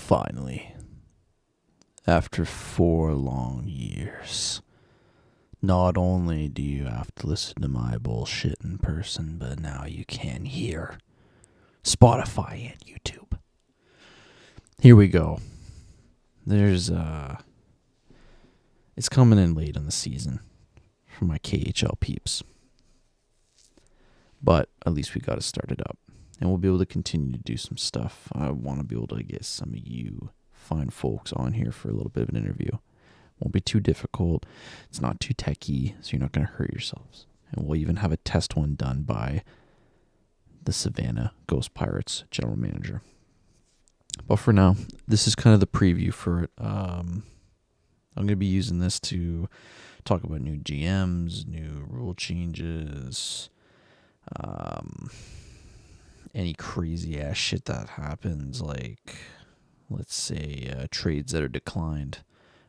Finally, after 4 long years, not only do you have to listen to my bullshit in person, but now you can hear Spotify and YouTube. Here we go. It's coming in late in the season for my KHL peeps. But at least we got to start it up. And we'll be able to continue to do some stuff. I want to be able to get some of you fine folks on here for a little bit of an interview. Won't be too difficult. It's not too techy, so you're not going to hurt yourselves. And we'll even have a test one done by the Savannah Ghost Pirates general manager. But for now, this is kind of the preview for it. I'm going to be using this to talk about new GMs, new rule changes, any crazy ass shit that happens, like let's say trades that are declined.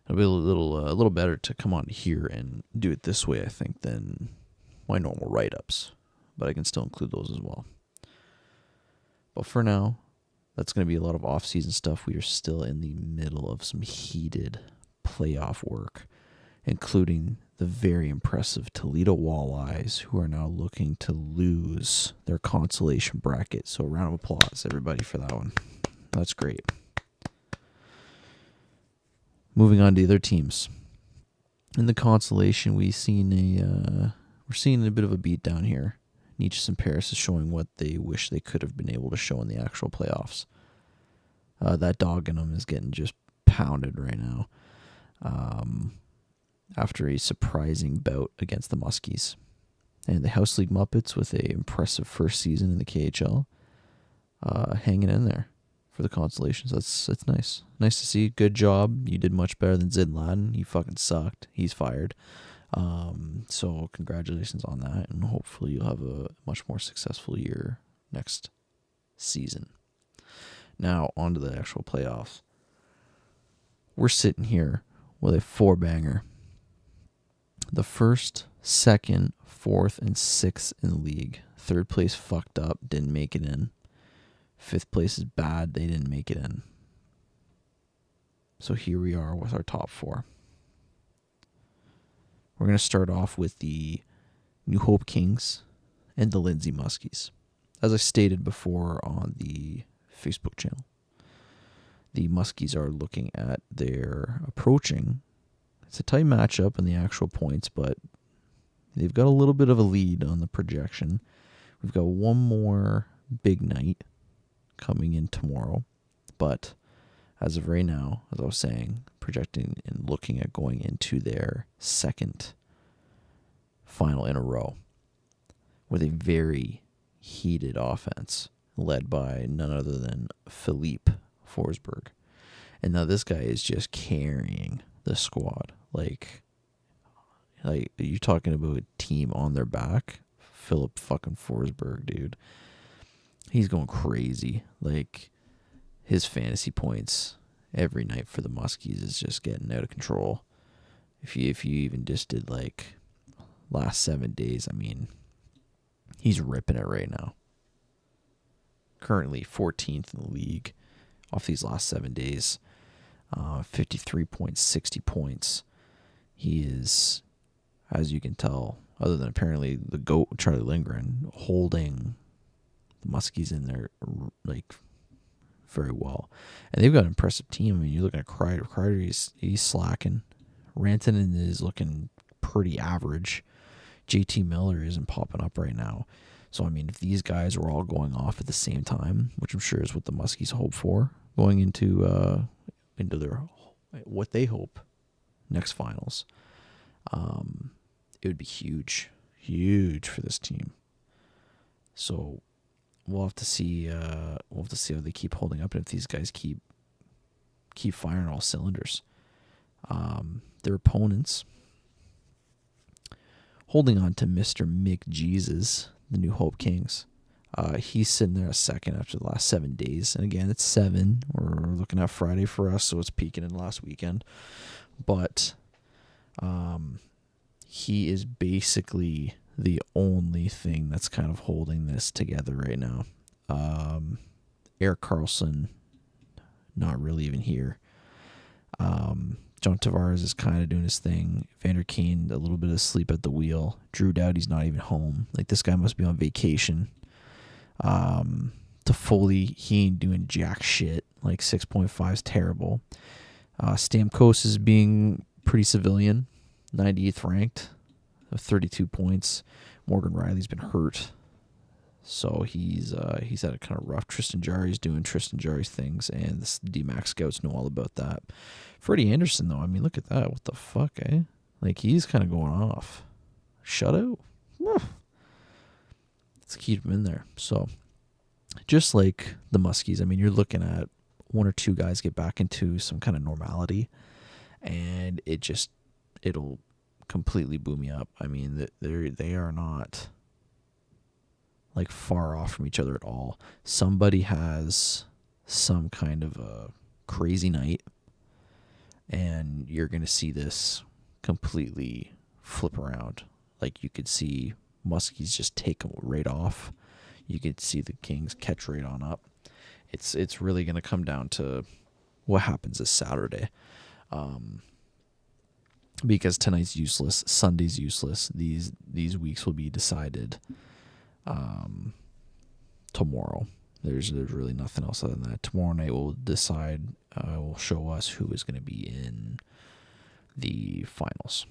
It'll be a little better to come on here and do it this way, I think, than my normal write-ups. But I can still include those as well. But for now, that's going to be a lot of off-season stuff. We are still in the middle of some heated playoff work, including the very impressive Toledo Walleyes, who are now looking to lose their consolation bracket. So a round of applause, everybody, for that one. That's great. Moving on to the other teams. In the consolation, we're seeing a bit of a beat down here. Neches and Paris is showing what they wish they could have been able to show in the actual playoffs. That dog in them is getting just pounded right now. After a surprising bout against the Muskies. And the House League Muppets, with an impressive first season in the KHL, hanging in there for the consolations. That's nice. Nice to see. Good job. You did much better than Zid Laden. He fucking sucked. He's fired. So congratulations on that, and hopefully you'll have a much more successful year next season. Now, on to the actual playoffs. We're sitting here with a 4-banger. The first, second, fourth, and sixth in the league. Third place fucked up, didn't make it in. Fifth place is bad, they didn't make it in. So here we are with our top 4. We're going to start off with the New Hope Kings and the Lindsay Muskies. As I stated before on the Facebook channel, the Muskies are looking at their approaching. It's a tight matchup in the actual points, but they've got a little bit of a lead on the projection. We've got one more big night coming in tomorrow, but as of right now, as I was saying, projecting and looking at going into their second final in a row with a very heated offense led by none other than Philippe Forsberg. And now this guy is just carrying the squad. Like you're talking about a team on their back. Philip fucking Forsberg, dude. He's going crazy. Like, his fantasy points every night for the Muskies is just getting out of control. If you even just did like last 7 days, I mean, he's ripping it right now. Currently 14th in the league off these last 7 days. 53 points, 60 points. He is, as you can tell, other than apparently the GOAT, Charlie Lindgren, holding the Muskies in there like very well. And they've got an impressive team. I mean, you're looking at Kreider. Kreider, he's slacking. Rantanen is looking pretty average. JT Miller isn't popping up right now. So, I mean, if these guys are all going off at the same time, which I'm sure is what the Muskies hope for, going into their what they hope next finals, it would be huge for this team. So we'll have to see how they keep holding up, and if these guys keep firing all cylinders. Their opponents holding on to Mr. Mick Jesus, the New Hope Kings. He's sitting there a second after the last 7 days. And again, it's 7. We're looking at Friday for us, so it's peaking in last weekend. But he is basically the only thing that's kind of holding this together right now. Erik Karlsson, not really even here. John Tavares is kind of doing his thing. Vander Kane, a little bit of sleep at the wheel. Drew Doughty's not even home. Like, this guy must be on vacation. Toffoli, he ain't doing jack shit. Like, 6.5 is terrible. Stamkos is being pretty civilian. 98th ranked, 32 points. Morgan Riley's been hurt, so he's had a kind of rough. Tristan Jarry's doing Tristan Jarry's things, and the D-Max scouts know all about that. Freddie Anderson, though, I mean, look at that. What the fuck, eh? Like, he's kind of going off. Shutout? Let's keep him in there. So, just like the Muskies, I mean, you're looking at one or two guys get back into some kind of normality, and it'll completely boom me up. I mean, they are not like far off from each other at all. Somebody has some kind of a crazy night, and you're going to see this completely flip around. Like, you could see Muskies just take them right off. You could see the Kings catch right on up. It's really going to come down to what happens this Saturday. Because tonight's useless, Sunday's useless. These weeks will be decided tomorrow. There's really nothing else other than that. Tomorrow night will decide, will show us who is going to be in the finals.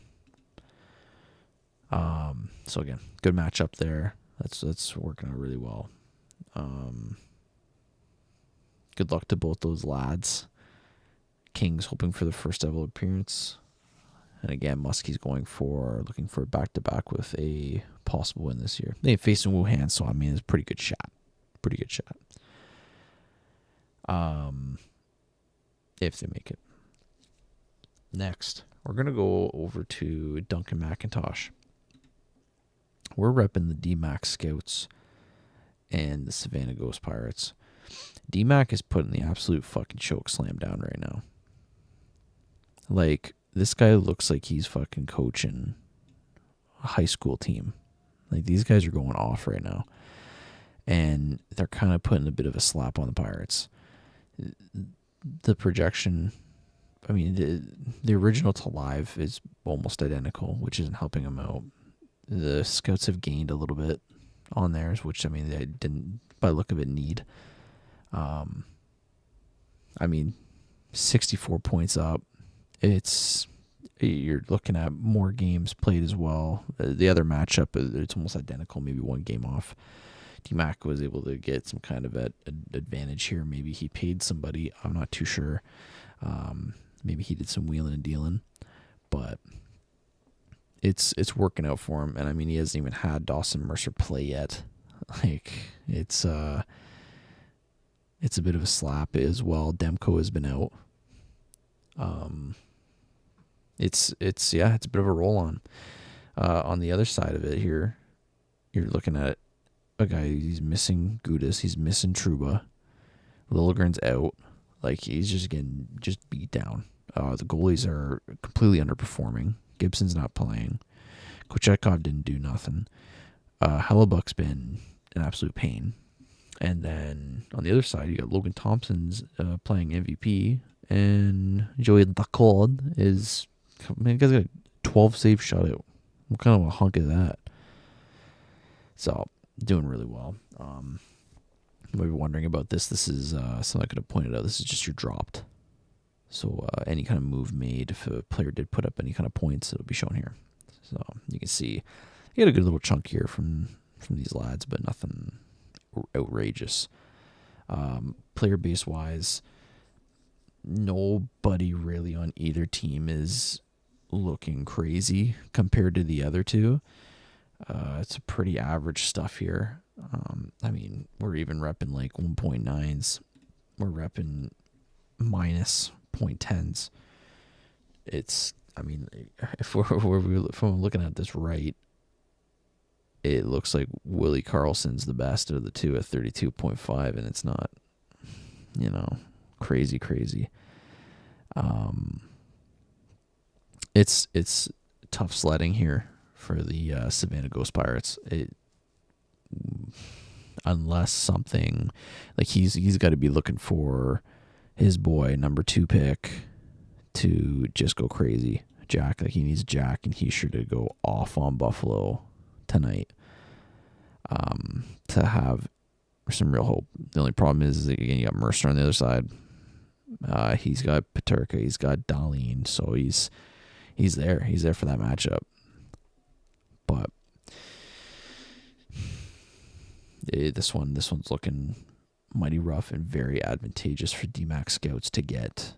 So again, good matchup there. That's working out really well. Good luck to both those lads. Kings hoping for the first ever appearance. And again, Muskie's looking for a back-to-back with a possible win this year. They facing Wuhan, so I mean, it's a pretty good shot. If they make it. Next, we're going to go over to Duncan McIntosh. We're repping the D-Mac Scouts and the Savannah Ghost Pirates. D-Mac is putting the absolute fucking choke slam down right now. Like, this guy looks like he's fucking coaching a high school team. Like, these guys are going off right now. And they're kind of putting a bit of a slap on the Pirates. The projection, I mean, the original to live is almost identical, which isn't helping them out. The Scouts have gained a little bit on theirs, which, I mean, they didn't, by the look of it, need. I mean, 64 points up. You're looking at more games played as well. The other matchup, it's almost identical, maybe one game off. D-Mac was able to get some kind of advantage here. Maybe he paid somebody. I'm not too sure. Maybe he did some wheeling and dealing. But it's working out for him. And, I mean, he hasn't even had Dawson Mercer play yet. Like, it's a bit of a slap as well. Demko has been out. It's a bit of a roll on. On the other side of it here, you're looking at a guy, he's missing Gudis, he's missing Truba. Liljegren's out. Like, he's just getting beat down. The goalies are completely underperforming. Gibson's not playing. Kochetkov didn't do nothing. Hellebuck's been an absolute pain. And then on the other side, you got Logan Thompson's playing MVP, and Joey Dacord is, man, the guy's got a 12 save shutout. What kind of a hunk is that? So, doing really well. You might be wondering about this. This is something I could have pointed out. This is just your dropped. So, any kind of move made, if a player did put up any kind of points, it'll be shown here. So, you can see you get a good little chunk here from these lads, but nothing outrageous. Player base wise, nobody really on either team is looking crazy compared to the other two. It's a pretty average stuff here. I mean, we're even repping like 1.9s. We're repping minus 0.10s. It's, I mean, if we're looking at this right, it looks like Willie Karlsson's the best of the two at 32.5, and it's not, crazy. It's tough sledding here for the Savannah Ghost Pirates. Unless something, like, he's got to be looking for his boy, number 2 pick, to just go crazy. Jack, like he needs Jack, and he's sure to go off on Buffalo tonight to have some real hope. The only problem is, again, you got Mercer on the other side. He's got Paterka, he's got Darlene, so he's there. He's there for that matchup. But this one's looking mighty rough and very advantageous for DMAC scouts to get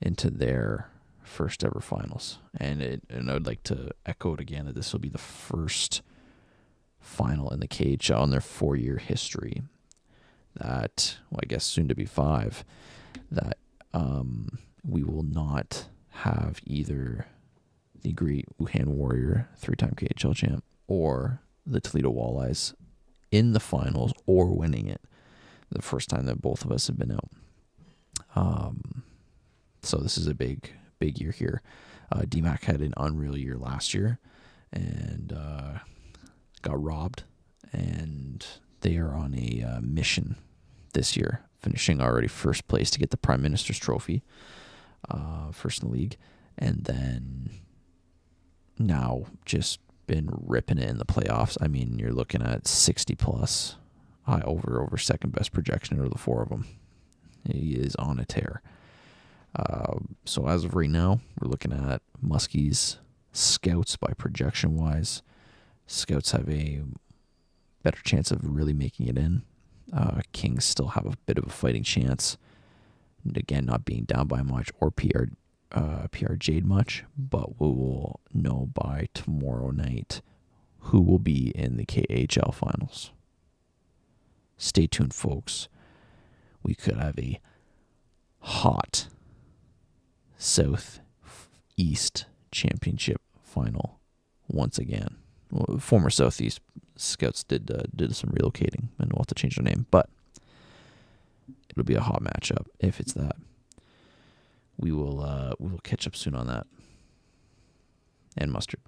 into their first ever finals. And I would like to echo it again that this will be the first final in the KHL in their 4-year history. That, well, I guess soon to be 5, that we will not have either the great Wuhan Warrior, 3-time KHL champ, or the Toledo Walleyes in the finals or winning it. The first time that both of us have been out. So this is a big year here. DMAC had an unreal year last year and got robbed, and they are on a mission this year, finishing already first place to get the Prime Minister's Trophy, first in the league, and then now just been ripping it in the playoffs. I mean, you're looking at 60 plus, over second best projection out of the 4 of them. He is on a tear. So as of right now, we're looking at Muskies scouts by projection wise. Scouts have a better chance of really making it in. Kings still have a bit of a fighting chance. And again, not being down by much or PRJ'd much, but we will know by tomorrow night who will be in the KHL finals. Stay tuned, folks. We could have a hot Southeast Championship final once again. Well, former Southeast scouts did some relocating, and we'll have to change their name, but it'll be a hot matchup if it's that. We will catch up soon on that. And mustard.